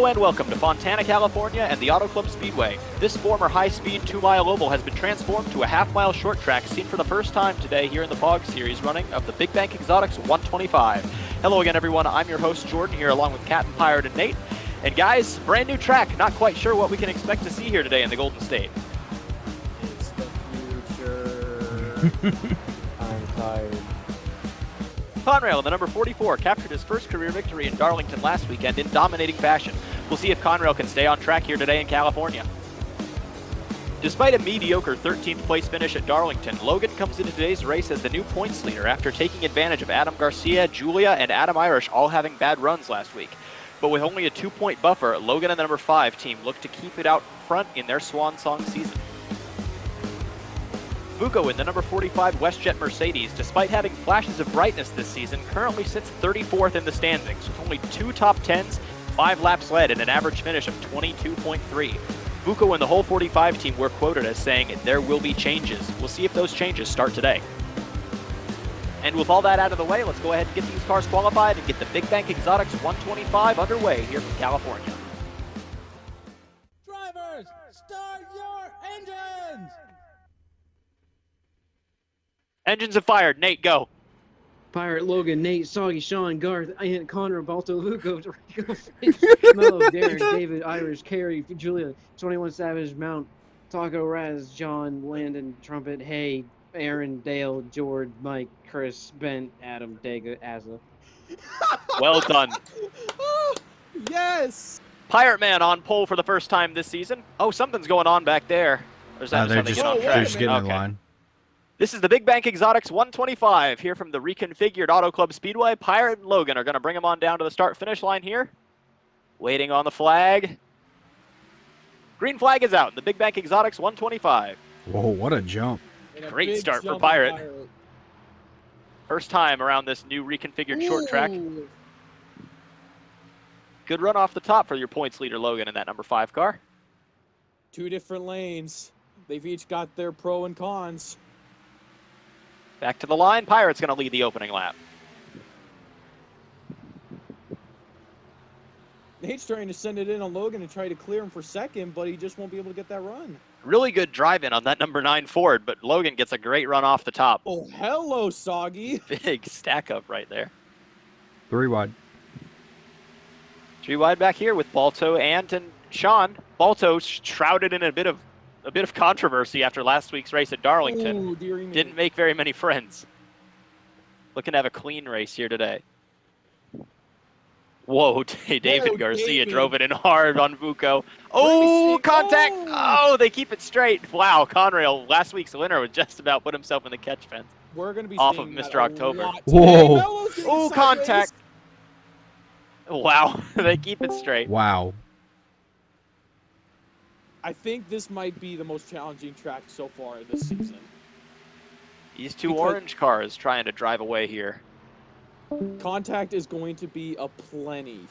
Hello and welcome to Fontana, California and the Auto Club Speedway. This former high-speed 2-mile oval has been transformed to a half-mile short track seen for the first time today here in the POG Series running of the Big Bank Exotics 125. Hello again, everyone. I'm your host, Jordan, here along with Cat and Pirate and Nate. And guys, brand new track. Not quite sure what we can expect to see here today in the Golden State. It's the future. I'm tired. Conrail in the number 44 captured his first career victory in Darlington last weekend in dominating fashion. We'll see if Conrail can stay on track here today in California. Despite a mediocre 13th place finish at Darlington, Logan comes into today's race as the new points leader after taking advantage of Adam Garcia, Julia, and Adam Irish all having bad runs last week. But with only a 2-point buffer, Logan and the number 5 team look to keep it out front in their swan song season. Vuko in the number 45 WestJet Mercedes, despite having flashes of brightness this season, currently sits 34th in the standings with only 2 top 10s, 5 laps led, and an average finish of 22.3. Vuko and the whole 45 team were quoted as saying, "There will be changes." We'll see if those changes start today. And with all that out of the way, let's go ahead and get these cars qualified and get the Big Bank Exotics 125 underway here from California. Drivers, start your engines! Engines have fired. Nate, go. Pirate, Logan, Nate, Soggy, Sean, Garth, Ian, Connor, Balto, Vuko, Rico, Mello, Darren, David, Irish, Carrie, Julia, 21 Savage, Mount, Taco, Raz, John, Landon, Trumpet, Hay, Aaron, Dale, Jord, Mike, Chris, Ben, Adam, Dega, Azza. Well done. Yes! Pirate Man on pole for the first time this season. Oh, something's going on back there. Or is that They're something just, on wait a track? they're just getting in Okay. line. This is the Big Bank Exotics 125 here from the reconfigured Auto Club Speedway. Pirate and Logan are going to bring them on down to the start-finish line here. Waiting on the flag. Green flag is out in the Big Bank Exotics 125. Whoa, what a jump. And a Great big start for jump Pirate. First time around this new reconfigured short track. Ooh. Good run off the top for your points leader, Logan, in that number 5 car. 2 different lanes. They've each got their pro and cons. Back to the line. Pirate's going to lead the opening lap. Nate's trying to send it in on Logan and try to clear him for second, but he just won't be able to get that run. Really good drive-in on that number 9 Ford, but Logan gets a great run off the top. Oh, hello, Soggy. Big stack up right there. 3 wide. 3 wide back here with Balto, Ant, and Sean. Balto shrouded in a bit of controversy after last week's race at Darlington. Ooh, dearie me. Didn't make very many friends. Looking to have a clean race here today. Whoa, David Whoa, Garcia David. drove it in hard on Vuko. Oh, Racing. contact! Oh. Oh, they keep it straight. Wow, Conrail, last week's winner, would just about put himself in the catch fence. We're going to be Off seeing of that Mr. a October. lot Whoa. today. Mello's getting Oh, sideways. contact! Wow, they keep it straight. Wow. I think this might be the most challenging track so far this season. These 2 Because- orange cars trying to drive away here. Contact is going to be a plenty.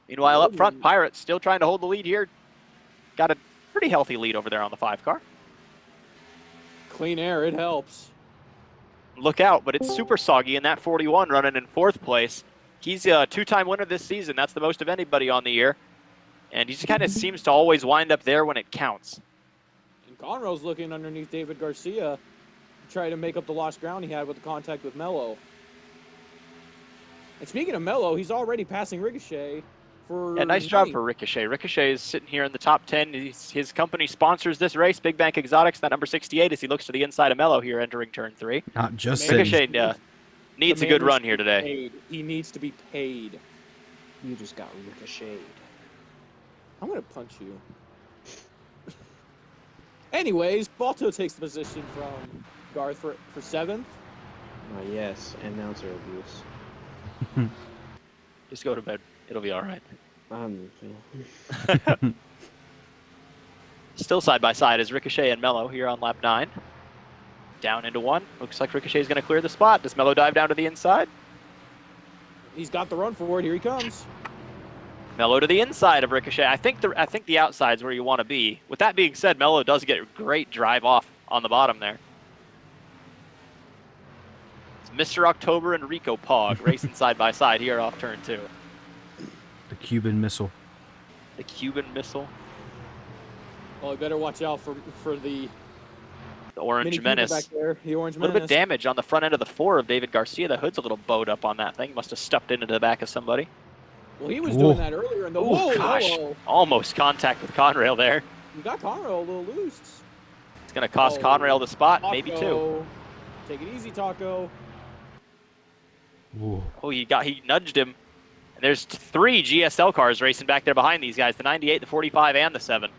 Meanwhile, up front, Pirates still trying to hold the lead here. Got a pretty healthy lead over there on the 5 car. Clean air, it helps. Look out, but it's super soggy in that 41 running in 4th place. He's a 2-time winner this season. That's the most of anybody on the year. And he just kind of seems to always wind up there when it counts. And Conrail's looking underneath David Garcia to try to make up the lost ground he had with the contact with Mello. And speaking of Mello, he's already passing Ricochet for... Yeah, nice job for Ricochet. Ricochet is sitting here in the top 10. His company sponsors this race, Big Bank Exotics, that number 68, as he looks to the inside of Mello here entering turn 3. Not just Man. sitting. Ricochet needs a The good man run needs here to be today. paid. He needs to be paid. You just got ricocheted. I'm going to punch you. Anyways, Balto takes the position from Garth for 7th. Yes, announcer abuse. Just go to bed. It'll be all right. Still side by side is Ricochet and Mello here on lap 9. Down into 1. Looks like Ricochet is going to clear the spot. Does Mello dive down to the inside? He's got the run for it. Here he comes. Mello to the inside of Ricochet. I think the outside's where you want to be. With that being said, Mello does get a great drive off on the bottom there. Mr. October and Rico POG racing side by side here off turn 2. The Cuban Missile. The Cuban Missile. Well, you better watch out for the The Orange Mini Cooper Menace. back there. The Orange A little bit Menace. damage on the front end of the 4 of David Garcia. The hood's a little bowed up on that thing. Must have stuffed into the back of somebody. Well, he was Whoa. doing that earlier in the. Oh, Whoa, gosh. whoa. Almost contact with Conrail there. You got Conrail a little loose. It's going to cost Oh, Conrail the spot, Taco. maybe 2. Take it easy, Taco. Ooh. Oh, he nudged him. And there's 3 GSL cars racing back there behind these guys. The 98, the 45, and the 7.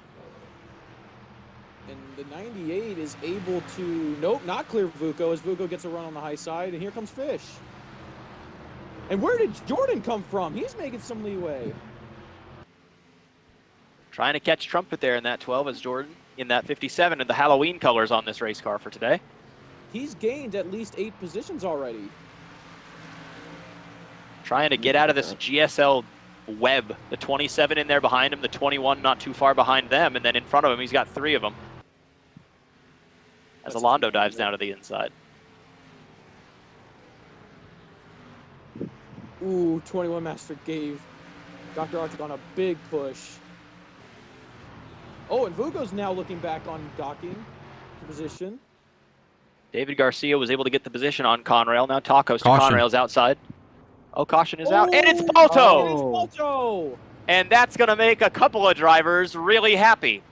And the 98 is able to, nope, not clear Vuko, as Vuko gets a run on the high side, and here comes Fish. And where did Jordan come from? He's making some leeway. Trying to catch Trumpet there in that 12 as Jordan in that 57 and the Halloween colors on this race car for today. He's gained at least 8 positions already. Trying to get out of this GSL web. The 27 in there behind him, the 21 not too far behind them, and then in front of him he's got 3 of them. As Alondo dives down to the inside. Ooh, 21 Master gave Dr. Archibald a big push. Oh, and Vugo's now looking back on docking position. David Garcia was able to get the position on Conrail. Now Tacos to Caution. Conrail's outside. Oh, caution is out. And it's Balto! It's Balto! And that's going to make a couple of drivers really happy.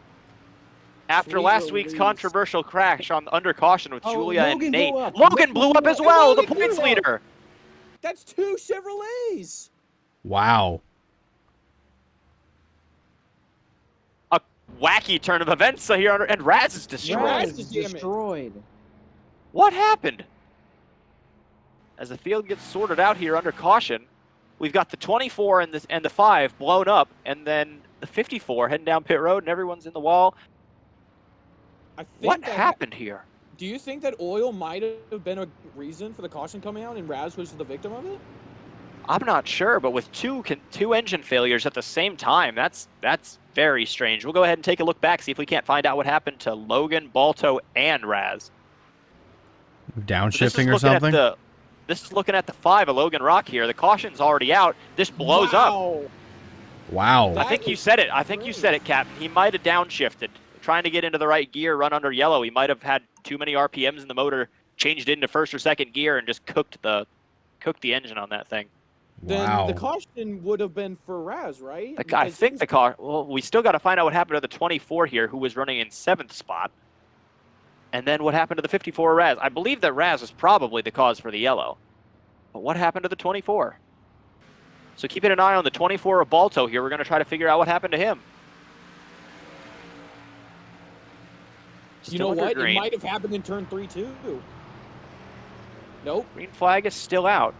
After Sweet last week's release. controversial crash on under caution with Oh, Julia and Logan Nate. blew up. Logan blew up as well, the Logan blew points up. leader. That's 2 Chevrolets! Wow. A wacky turn of events here, and Raz is destroyed. Raz Raz is is destroyed. What happened? As the field gets sorted out here under caution, we've got the 24 and the 5 blown up, and then the 54 heading down pit road, and everyone's in the wall. I think What that- happened here? Do you think that oil might have been a reason for the caution coming out and Raz was the victim of it? I'm not sure, but with two engine failures at the same time, that's very strange. We'll go ahead and take a look back, see if we can't find out what happened to Logan, Balto, and Raz. Downshifting or something? This is looking at the 5 of Logan Rock here. The caution's already out. This blows up. Wow. Wow. I That think you is said it. I think you said it, Captain. He might have downshifted. Trying to get into the right gear, run under yellow. He might have had too many RPMs in the motor, changed into first or second gear, and just cooked the engine on that thing. Then Wow. the caution would have been for Raz, right? I Because think he's- the car. Well, we still got to find out what happened to the 24 here, who was running in 7th spot, and then what happened to the 54 Raz. I believe that Raz was probably the cause for the yellow, but what happened to the 24? So keeping an eye on the 24 of Balto here. We're going to try to figure out what happened to him. You Still know under what? green. It might have happened in turn 3 too. Nope. Green flag is still out.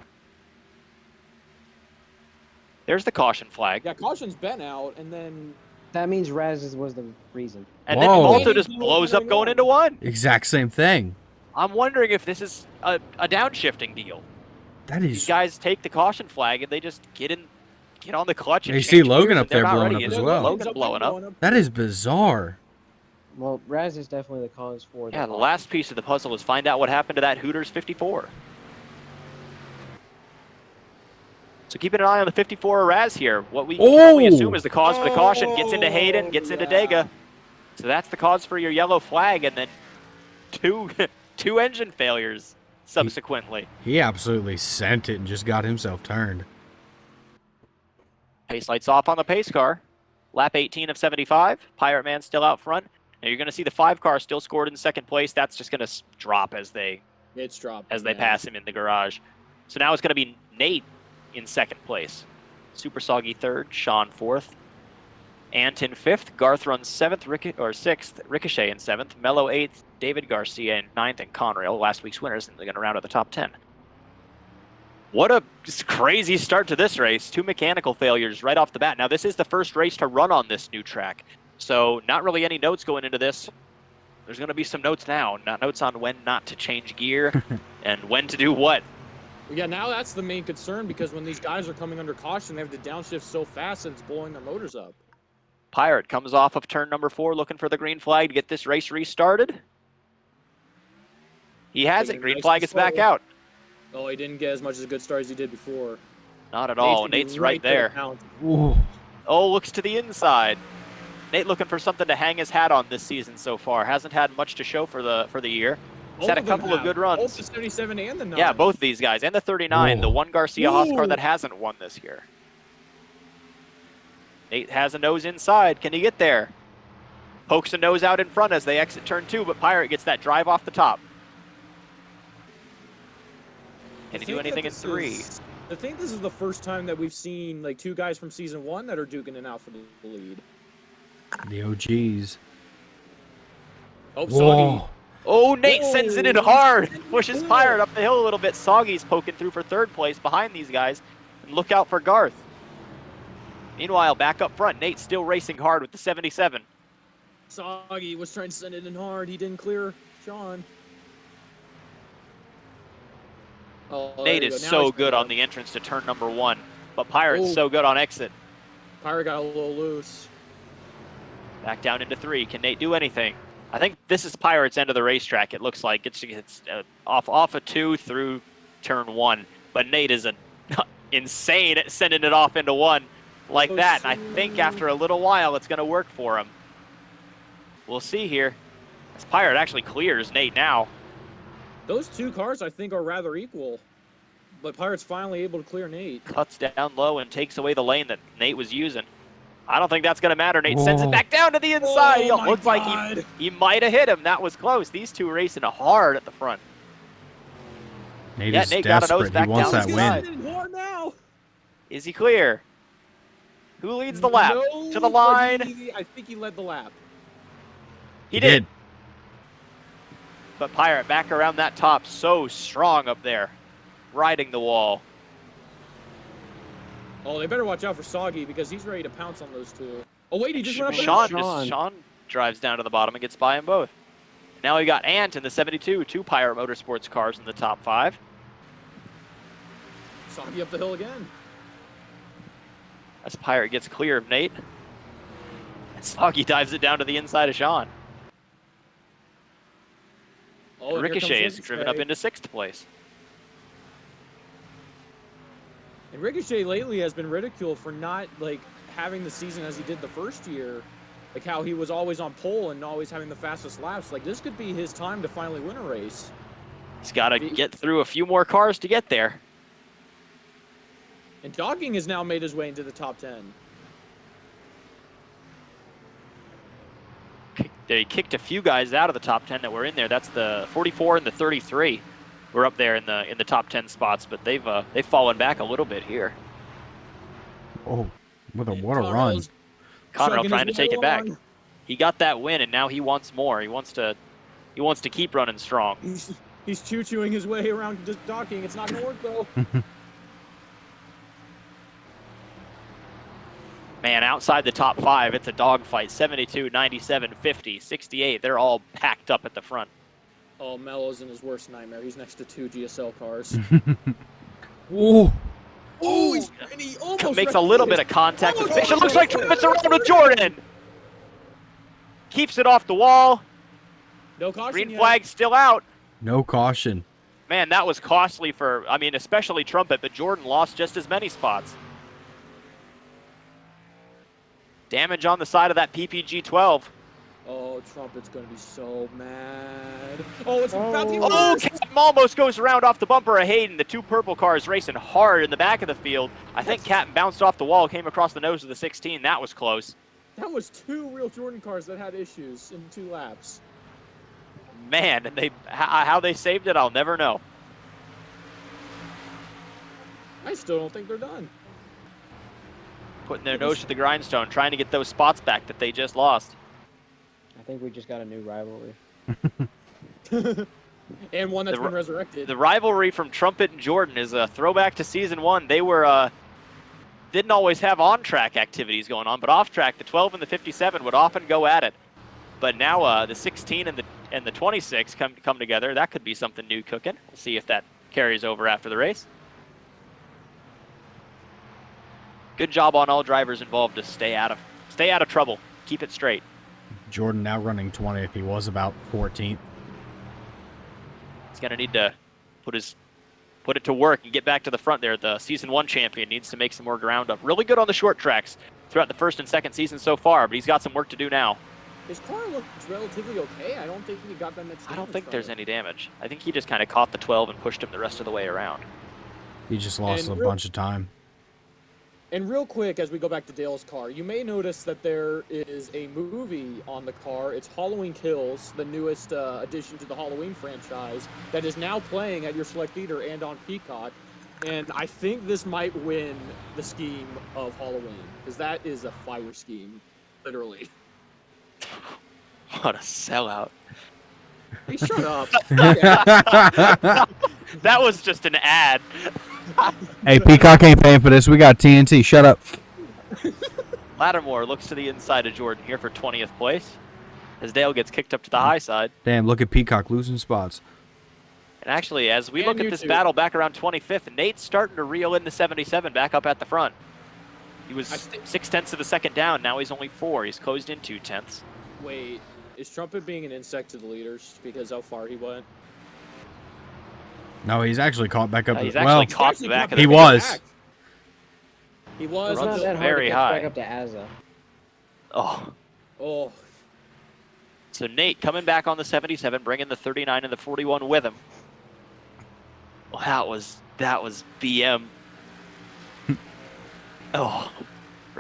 There's the caution flag. Yeah, caution's been out, and then That means Raz was the reason. And then Whoa. Balto just blows up going into 1. Exact same thing. I'm wondering if this is a downshifting deal. That These is. guys take the caution flag and they just get on the clutch. And You see change Logan gears, up and they're there not blowing ready. up It's as well. Logan blowing up. That is bizarre. Well, Raz is definitely the cause for Yeah, that. the last piece of the puzzle is find out what happened to that Hooters 54. So keeping an eye on the 54 Raz here. What we can only assume is the cause for the caution. Gets into Hayden, gets into yeah. Dega. So that's the cause for your yellow flag, and then two engine failures subsequently. He absolutely sent it and just got himself turned. Pace lights off on the pace car. Lap 18 of 75. Pirate Man still out front. Now you're going to see the 5 car still scored in 2nd place. That's just going to drop as they It's dropped. pass him in the garage. So now it's going to be Nate in 2nd place. Super Soggy 3rd, Sean 4th. Ant in 5th, Garth runs 6th, Ricochet in 7th, Mello 8th, David Garcia in 9th, and Conrail, last week's winners, and they're going to round out the top 10. What a crazy start to this race. 2 mechanical failures right off the bat. Now, this is the first race to run on this new track, so not really any notes going into this. There's going to be some notes now, not notes on when not to change gear and when to do what. Yeah, now that's the main concern because when these guys are coming under caution, they have to downshift so fast that it's blowing their motors up. Pirate comes off of turn number 4, looking for the green flag to get this race restarted. He has it. Taking it Green nice flag and is back slow. out. Oh, he didn't get as much as a good start as he did before. Not at all. gonna be Nate's right to there. pounce. Ooh. Oh, looks to the inside. Nate looking for something to hang his hat on this season so far. Hasn't had much to show for the year. He's Both had a of them couple of have. good Both runs. the 77 and the 9. Yeah, both these guys. And the 39, the Whoa. one Garcia Haas car Ooh. that hasn't won this year. Nate has a nose inside. Can he get there? Pokes a nose out in front as they exit turn 2, but Pirate gets that drive off the top. Can he do anything in 3? I think this is the first time that we've seen like 2 guys from season 1 that are duking it out for the lead. The OGs. Oh, Whoa. Soggy. Oh, Nate sends it in hard. Pushes Cool. Pirate up the hill a little bit. Soggy's poking through for 3rd place behind these guys. And look out for Garth. Meanwhile, back up front, Nate still racing hard with the 77. Soggy was trying to send it in hard. He didn't clear Sean. Oh, there Nate you go. is Now so he's good going on the entrance to turn number 1. But Pirate's Oh. so good on exit. Pirate got a little loose. Back down into 3. Can Nate do anything? I think this is Pirate's end of the racetrack. It looks like it's off a 2 through turn 1. But Nate is insane at sending it off into 1 like Oh, that. And I think after a little while, it's going to work for him. We'll see here. As Pirate actually clears Nate now. Those 2 cars, I think, are rather equal. But Pirate's finally able to clear Nate. Cuts down low and takes away the lane that Nate was using. I don't think that's going to matter. Nate sends it Whoa. back down to the inside. Oh, my Looks like God. he might have hit him. That was close. These two racing hard at the front. Nate Yeah, is Nate got a nose desperate. He back wants down that the win. side. He's hard now. Is he clear? Who leads the lap? No, To the but line. I think he led the lap. He did. But Pirate back around that top, so strong up there, riding the wall. Oh, they better watch out for Soggy because he's ready to pounce on those 2. Oh, wait, he just went up Sean drives down to the bottom and gets by them both. Now we got Ant in the 72, 2 Pirate Motorsports cars in the top 5. Soggy up the hill again. As Pirate gets clear of Nate. And Soggy dives it down to the inside of Sean. Oh, and here comes Ricochet is driven up into 6th place. And Ricochet lately has been ridiculed for not like having the season as he did the first year. Like how he was always on pole and always having the fastest laps. Like this could be his time to finally win a race. He's got to get through a few more cars to get there. And Dogging has now made his way into the top 10. They kicked a few guys out of the top 10 that were in there. That's the 44 and the 33 were up there in the top 10 spots, but they've fallen back a little bit here. Oh, what a run. Conrail's Conrail chugging trying to his way take it back. along. He got that win, and now he wants more. He wants to keep running strong. He's choo-chooing his way around Dogging. It's not going to work though. Man, outside the top 5, it's a dogfight. 72, 97, 50, 68. They're all packed up at the front. Oh, Mello's in his worst nightmare. He's next to 2 GSL cars. Ooh. Oh, and he almost Makes a little bit of contact with Fish. It looks like Trumpet's around with Jordan. Keeps it off the wall. No caution Green yet. flag still out. No caution. Man, that was costly for, especially Trumpet, but Jordan lost just as many spots. Damage on the side of that PPG 12. Oh, Trumpet's going to be so mad. Oh, it's about to Oh, Captain almost goes around off the bumper of Hayden. The 2 purple cars racing hard in the back of the field. I think Captain bounced off the wall, came across the nose of the 16. That was close. That was 2 real Jordan cars that had issues in 2 laps. Man, and how they saved it, I'll never know. I still don't think they're done. Putting their nose to the grindstone, trying to get those spots back that they just lost. I think we just got a new rivalry. And one that's The been resurrected. The rivalry from Trumpet and Jordan is a throwback to season 1. They were didn't always have on-track activities going on, but off-track, the 12 and the 57 would often go at it. But now the 16 and the 26 come together. That could be something new cooking. We'll see if that carries over after the race. Good job on all drivers involved to stay out of trouble. Keep it straight. Jordan now running 20th. He was about 14th. He's going to need to put his put it to work and get back to the front there. The Season 1 champion needs to make some more ground up. Really good on the short tracks throughout the first and second season so far, but he's got some work to do now. His car looks relatively okay. I don't think he got that much damage. I don't think from there's it. any damage. I think he just kind of caught the 12 and pushed him the rest of the way around. He just lost And a bunch of time. And real quick, as we go back to Dale's car, you may notice that there is a movie on the car. It's Halloween Kills, the newest addition to the Halloween franchise, that is now playing at your select theater and on Peacock. And I think this might win the scheme of Halloween, because that is a fire scheme, literally. What a sellout. Hey, shut up. That was just an ad. Hey, Peacock ain't paying for this. We got TNT. Shut up. Lattimore looks to the inside of Jordan here for 20th place as Dale gets kicked up to the high side. Damn, look at Peacock losing spots. And actually, as we And look at you this too. battle back around 25th, Nate's starting to reel in the 77 back up at the front. He was 0.6 of a second down. Now he's only 4. He's closed in 0.2. Wait, is Trumpet being an insect to the leaders because how far he went? No, he's actually caught back up. He's well, actually caught the back of the he field. was. He was. It's not runs that hard very to catch high. back up to Azza. Oh. Oh, So Nate coming back on the 77, bringing the 39 and the 41 with him. Well, that was BM. Oh,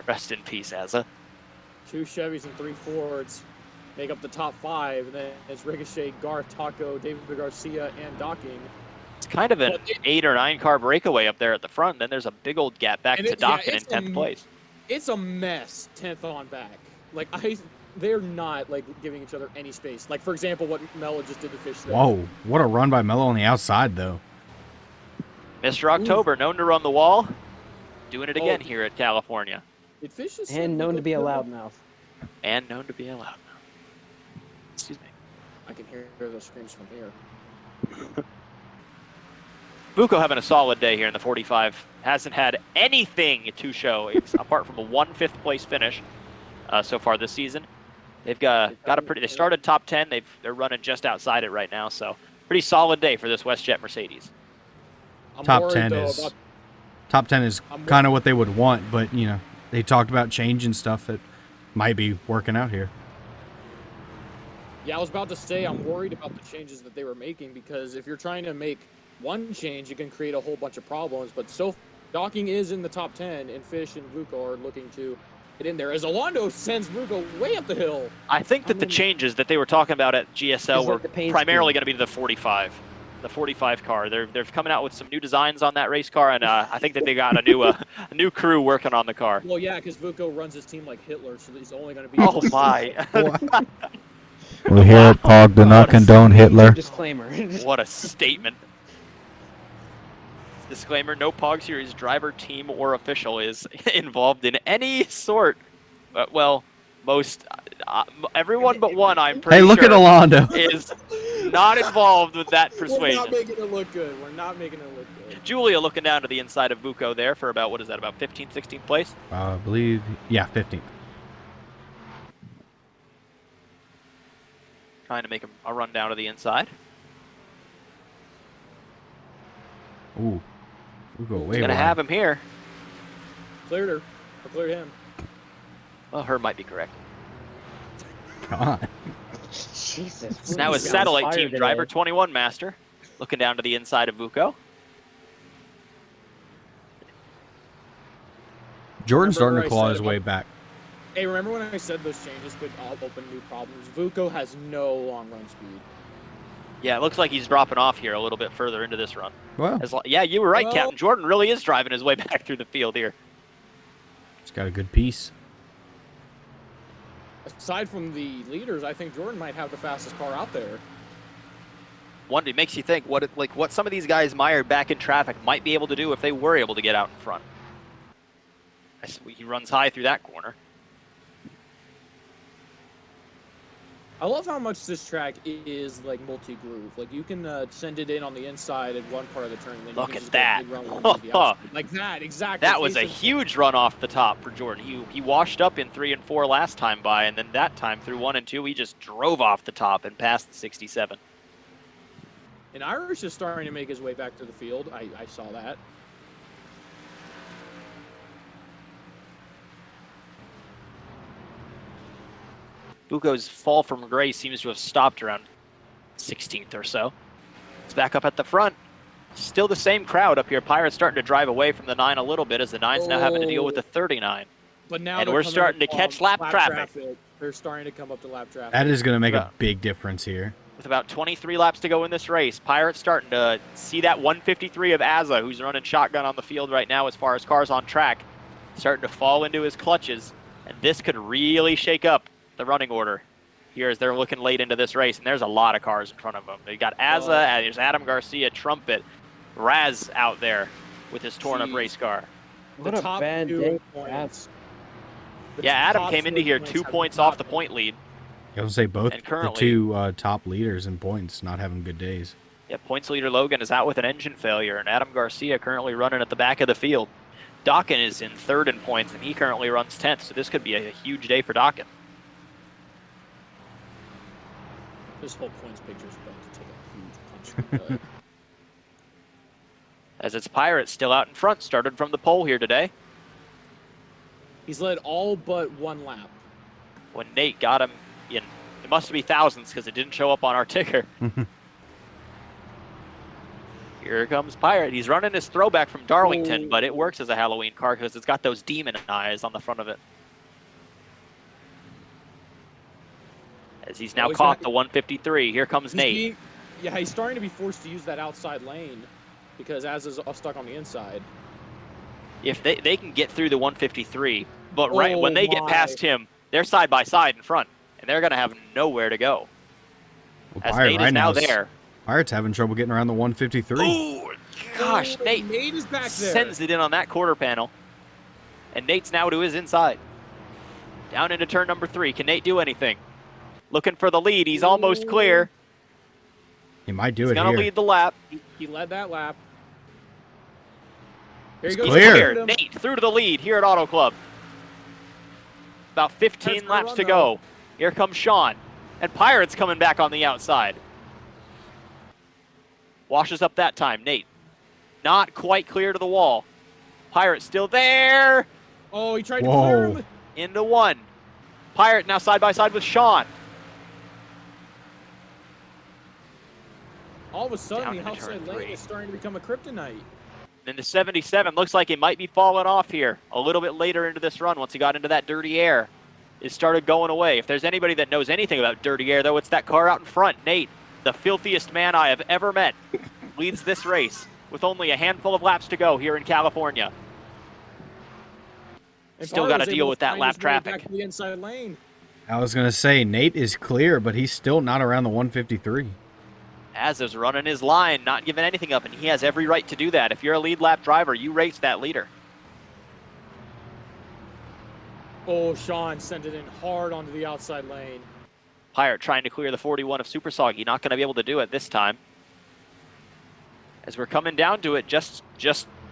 rest in peace, Azza. 2 Chevys and 3 Fords make up the top 5. And then it's Ricochet, Garth, Taco, David Garcia, and Docking. It's kind of an Well, 8 or 9 car breakaway up there at the front. Then there's a big old gap back And to it- yeah, Dockin in it's 10th place. It's a mess, 10th on back. Like, they're not, like, giving each other any space. Like, for example, what Mello just did to Fish there. Whoa, what a run by Mello on the outside, though. Mr. October, known to run the wall, doing it Oh. again here at California. Did Fish just And known to be a loudmouth. And known to be a loudmouth. Excuse me. I can hear those screams from here. Vuko having a solid day here in the 45. Hasn't had anything to show apart from a 1/5 place finish so far this season. They've got a pretty. They started top 10. They're running just outside it right now. So pretty solid day for this WestJet Mercedes. I'm Top worried, 10 though, is about top 10 is I'm kind of what they would want, but you know they talked about changing stuff that might be working out here. Yeah, I was about to say I'm worried about the changes that they were making because if you're trying to make one change, you can create a whole bunch of problems. But Docking is in the top 10, and Fish and Vuko are looking to get in there. As Alondo sends Vuko way up the hill. I think that the changes that they were talking about at GSL It's were like the paint primarily scheme. going to be the 45 car. They're coming out with some new designs on that race car, and I think that they got a new crew working on the car. Well, yeah, because Vuko runs his team like Hitler, so he's only going to be. Oh my! We here at POG do not condone Hitler. Disclaimer. What a statement. Disclaimer, no POG Series driver, team, or official is involved in any sort. Well, most, everyone but one, I'm pretty Hey, look sure, at Alondo. is not involved with that We're not persuasion. making it look good. We're not making it look good. Julia looking down to the inside of Vuko there for about, what is that, about 15th, 16th place? I believe, yeah, 15th. Trying to make a run down to the inside. Ooh, we go way Gonna wide. have him here. Cleared her. Or cleared him. Well, her might be correct. God. Jesus. It's now a He's on satellite fire team today. driver, 21 Master, looking down to the inside of Vuko. Jordan's starting Remember to what I claw said his about- way back. Hey, remember when I said those changes could open new problems? Vuko has no long run speed. Yeah, it looks like he's dropping off here a little bit further into this run. Well, Yeah, you were right, Well- Captain. Jordan really is driving his way back through the field here. he's got a good piece. Aside from the leaders, I think Jordan might have the fastest car out there. It makes you think what some of these guys mired back in traffic might be able to do if they were able to get out in front. He runs high through that corner. I love how much this track is like multi-groove. Like you can send it in on the inside at one part of the turn, and then Look you can at just that. Go big run on the outside. Like that, exactly. That was a huge run off the top for Jordan. He washed up in 3 and 4 last time by, and then that time through 1 and 2, he just drove off the top and past the 67. And Irish is starting to make his way back to the field. I saw that. Buko's fall from grace seems to have stopped around 16th or so. It's back up at the front. Still the same crowd up here. Pirates starting to drive away from the 9 a little bit as the 9's now having to deal with the 39. But now And they're we're coming starting to up catch on lap traffic. They're starting to come up to lap traffic. That is going to make a big difference here. With about 23 laps to go in this race, Pirates starting to see that 153 of Azza, who's running shotgun on the field right now as far as cars on track, starting to fall into his clutches. And this could really shake up the running order here as they're looking late into this race. And there's a lot of cars in front of them. They got Azza, there's Adam Garcia, Trumpet, Raz out there with his torn-up race car. What The a top bad 2 day. points. The Yeah, Adam top came into 2 here points 2 have points not off the been- point lead. I was going to say both And the currently- two top leaders in points not having good days. Yeah, points leader Logan is out with an engine failure, and Adam Garcia currently running at the back of the field. Dawkin is in 3rd in points, and he currently runs 10th, so this could be a huge day for Dawkin. This whole points picture is about to take a huge punch in the gut. As it's Pirates still out in front, started from the pole here today. He's led all but 1 lap. When Nate got him in, it must be thousands because it didn't show up on our ticker. Here comes Pirate. He's running his throwback from Darlington, but it works as a Halloween car because it's got those demon eyes on the front of it. As he's now he's caught gonna- the 153. Here comes Nate. He's starting to be forced to use that outside lane because Az is stuck on the inside. If they can get through the 153, but right when they get my. past him, they're side by side in front, and they're going to have nowhere to go. Well, As Pirate Nate right is now is- there. Pirates having trouble getting around the 153. Oh, gosh, Oh, Nate is back there. sends it in on that quarter panel. And Nate's now to his inside. Down into turn number 3. Can Nate do anything? Looking for the lead. He's almost clear. He might do He's it going to here. lead the lap. He led that lap. Here he It's goes. clear. Nate through to the lead here at Auto Club. About 15 Pirates laps run, to go. Here comes Sean. And Pirates coming back on the outside. Washes up that time. Nate not quite clear to the wall. Pirate still there. Oh, he tried to clear Whoa. him. Into 1. Pirate now side by side with Sean. All of a sudden, Down the into outside turn lane 3. is starting to become a kryptonite. And the 77 looks like it might be falling off here a little bit later into this run once he got into that dirty air. It started going away. If there's anybody that knows anything about dirty air, though, it's that car out in front. Nate, the filthiest man I have ever met, leads this race with only a handful of laps to go here in California. And Still Carr got to was deal able with that find lap his way traffic. Back to the inside lane. I was going to say, Nate is clear, but he's still not around the 153. Az is running his line, not giving anything up, and he has every right to do that. If you're a lead lap driver, you race that leader. Oh, Sean sent it in hard onto the outside lane. Pirate trying to clear the 41 of Super Soggy, not going to be able to do it this time. As we're coming down to it, just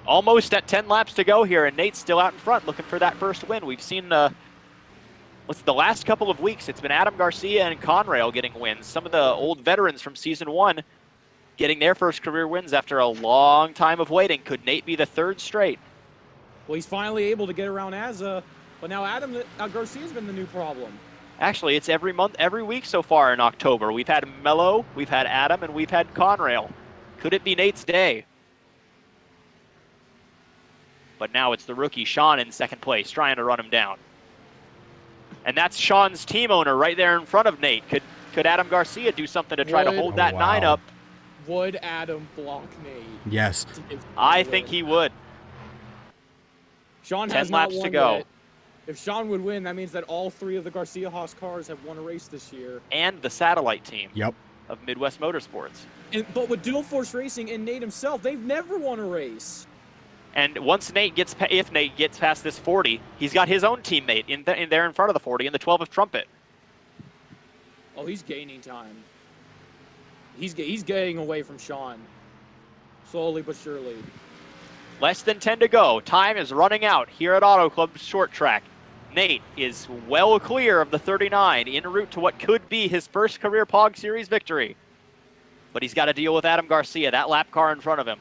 almost at 10 laps to go here, and Nate's still out in front looking for that first win. We've seen what's the last couple of weeks, it's been Adam Garcia and Conrail getting wins. Some of the old veterans from Season 1 getting their first career wins after a long time of waiting. Could Nate be the 3rd straight? Well, he's finally able to get around Azza, but now Garcia's been the new problem. Actually, it's every month, every week so far in October. We've had Mello, we've had Adam, and we've had Conrail. Could it be Nate's day? But now it's the rookie Sean in 2nd place, trying to run him down. And that's Sean's team owner right there in front of Nate. Could Adam Garcia do something to try to hold that 9 wow. up? Would Adam block Nate? Yes. to get I the think win? he would. Sean 10 has not laps to won go. yet. If Sean would win, that means that all 3 of the Garcia Haas cars have won a race this year. And the satellite team Yep. of Midwest Motorsports. But with Dual Force Racing and Nate himself, they've never won a race. And once if Nate gets past this 40, he's got his own teammate in there in front of the 40 in the 12 of Trumpet. Oh, he's gaining time. He's getting away from Sean. Slowly but surely. Less than 10 to go. Time is running out here at Auto Club Short Track. Nate is well clear of the 39 en route to what could be his first career POG Series victory. but he's got to deal with Adam Garcia, that lap car in front of him.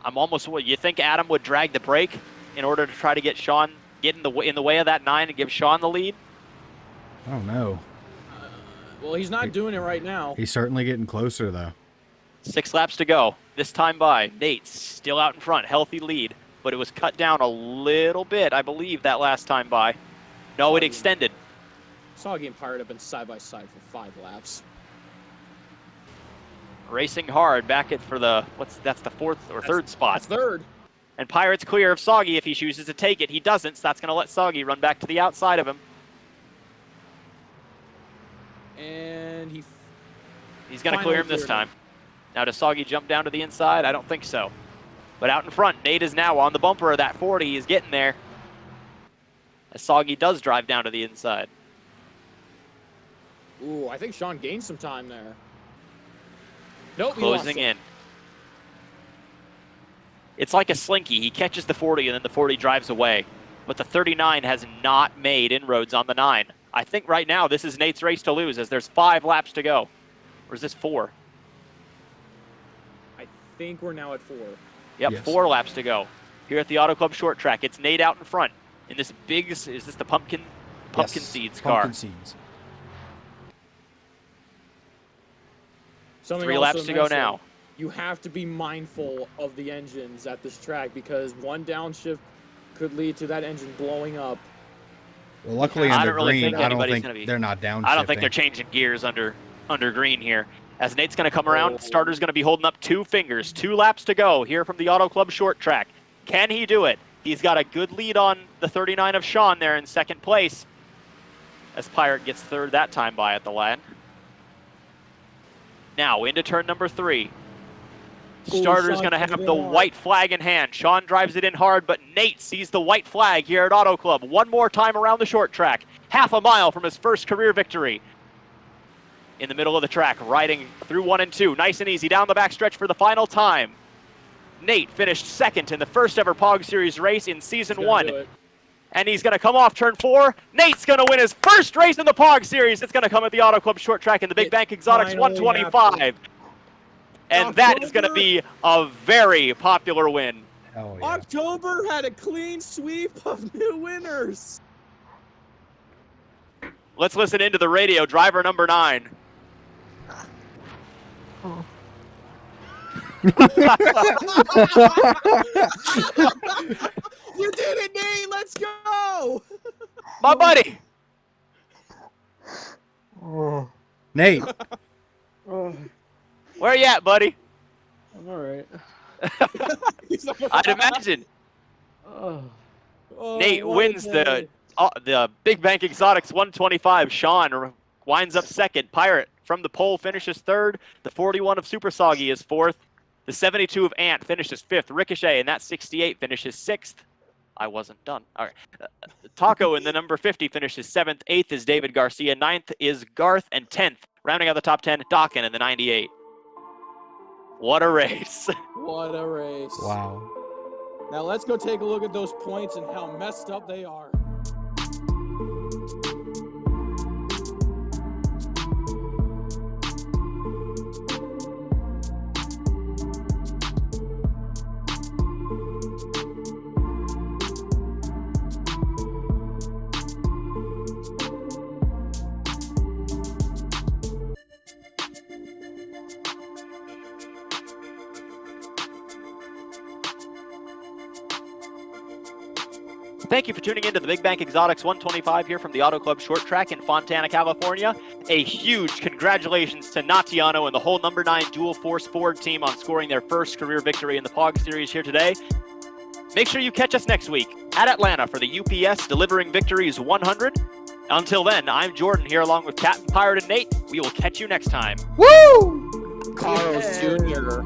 I'm almost, you think Adam would drag the brake in order to try to get Sean, get in the way of that 9 and give Sean the lead? Oh no. Well, he's not doing it right now. He's certainly getting closer though. 6 laps to go. This time by, Nate's still out in front, healthy lead, but it was cut down a little bit, I believe, that last time by. No, it extended. Soggy and Pirate have been side by side for 5 laps. Racing hard back at for the, that's the 4th or 3rd spot. That's 3rd. And Pirate's clear of Soggy if he chooses to take it. He doesn't, so that's going to let Soggy run back to the outside of him. And he's going to clear him this time. Now, does Soggy jump down to the inside? I don't think so. But out in front, Nate is now on the bumper of that 40. He's getting there. As Soggy does drive down to the inside. Ooh, I think Sean gained some time there. Nope, Closing in. It's like a slinky. He catches the 40 and then the 40 drives away. But the 39 has not made inroads on the 9. I think right now this is Nate's race to lose as there's 5 laps to go. Or is this 4? I think we're now at 4. Yep, Yes. 4 laps to go. Here at the Auto Club short track, it's Nate out in front. In this big, is this the pumpkin Yes, seeds car? Pumpkin seeds. 3 laps to go now. You have to be mindful of the engines at this track because one downshift could lead to that engine blowing up. Well, luckily I under don't really green, think I don't anybody's think gonna be- they're not downshifting. I don't think they're changing gears under green here. As Nate's going to come around, starter's going to be holding up 2 fingers. 2 laps to go here from the Auto Club short track. Can he do it? He's got a good lead on the 39 of Sean there in 2nd place. As Pirate gets 3rd that time by at the line. Now into turn number 3. Starter's going to have the white flag in hand. Sean drives it in hard, but Nate sees the white flag here at Auto Club. One more time around the short track. Half a mile from his first career victory. In the middle of the track, riding through 1 and 2. Nice and easy down the backstretch for the final time. Nate finished 2nd in the first ever POG Series race in Season 1. And he's going to come off turn 4. Nate's going to win his first race in the POG Series. It's going to come at the Auto Club short track in the Big Bank Exotics 125. And that is going to be a very popular win. Hell yeah. October had a clean sweep of new winners. Let's listen into the radio. Driver number 9. Oh. You did it, Nate. Let's go. My buddy. Oh. Nate, Oh, Where you at, buddy? I'm all right. I'd imagine. Oh, Nate what a wins day. the Big Bank Exotics 125. Sean winds up 2nd. Pirate from the pole finishes 3rd. The 41 of Super Soggy is 4th. The 72 of Ant finishes 5th. Ricochet in that 68 finishes 6th. I wasn't done. All right. Taco in the number 50 finishes 7th. 8th is David Garcia. 9th is Garth. And 10th, rounding out the top 10, Dawkin in the 98. What a race. What a race. wow. Now let's go take a look at those points and how messed up they are. Thank you for tuning in to the Big Bank Exotics 125 here from the Auto Club short track in Fontana, California. A huge congratulations to Natiano and the whole number 9 Dual Force Ford team on scoring their first career victory in the POG Series here today. Make sure you catch us next week at Atlanta for the UPS Delivering Victories 100. Until then, I'm Jordan here along with Captain Pirate and Nate. We will catch you next time. Woo! Carlos Jr.